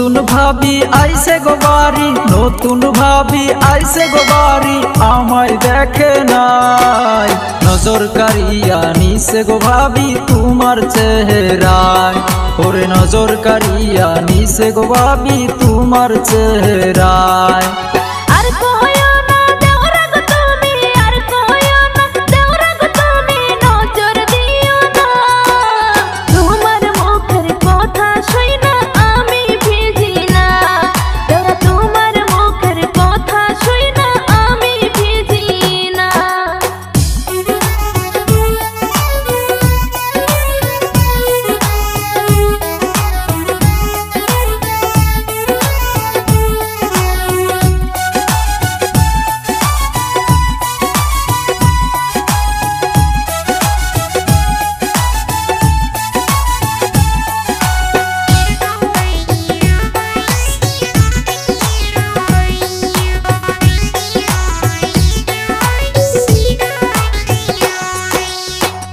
নতুন ভাবি আইসে গো বাড়ি, নতুন ভাবি আইসে গো বাড়ি, আমায় দেখে নাই। নজর কারিয়া নিছে গো ভাবি তোমার চেহারায়, ওরে নজর কারিয়া নিছে গো ভাবি তোমার চেহারায়।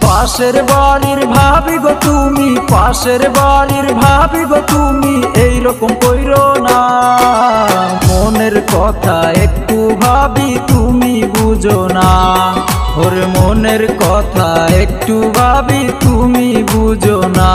পাশের বাড়ির ভাবি গো তুমি, পাশের বাড়ির ভাবি গো তুমি, এইরকম কইরো না। মনের কথা একটু ভাবি তুমি বুঝো না, ওর মনের কথা একটু ভাবি তুমি বুঝো না।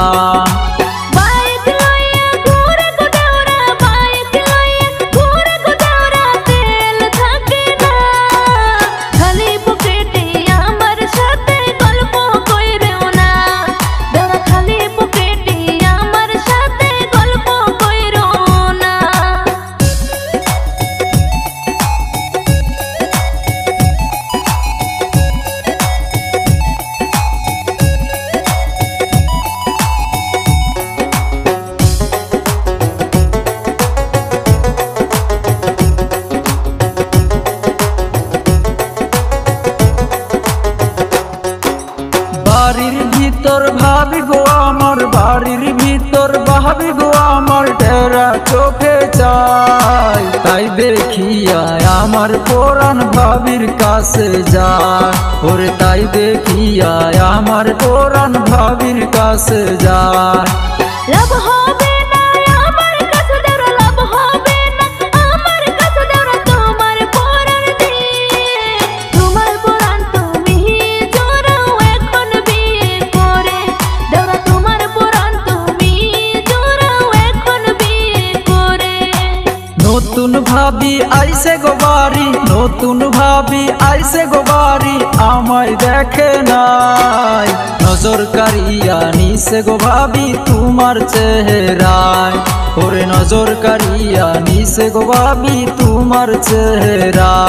বাড়ির ভিতর ভাবি গো আমার, বাড়ির ভিতর ভাবি গো আমার, টেরা চোখে চাই। তাই দেখিয়া আমার পরাণ ভাবির কাছে যায়, ওরে তাই দেখিয়া আমার পরাণ ভাবির কাছে যায়। লাভ হবে না আমার কাছে দেওরা, লাভ হবে না আমার কাছে দেওরা, তোমার পরাণ দিয়ে তোমার পরাণ তুমি জোড়াও এখন বিয়ে করে। দেওরা তোমার পরাণ তুমি জোড়াও এখন বিয়ে করে। নতুন ভাবি আইসে গো বাড়ি, নতুন ভাবি আইসে গো বাড়ি, আমায় দেখে নাই। নজর কারিয়া নিছে গো ভাবি তোমার চেহারায়, ওরে নজর কারিয়া নিছে গো ভাবি তোমার চেহারায়।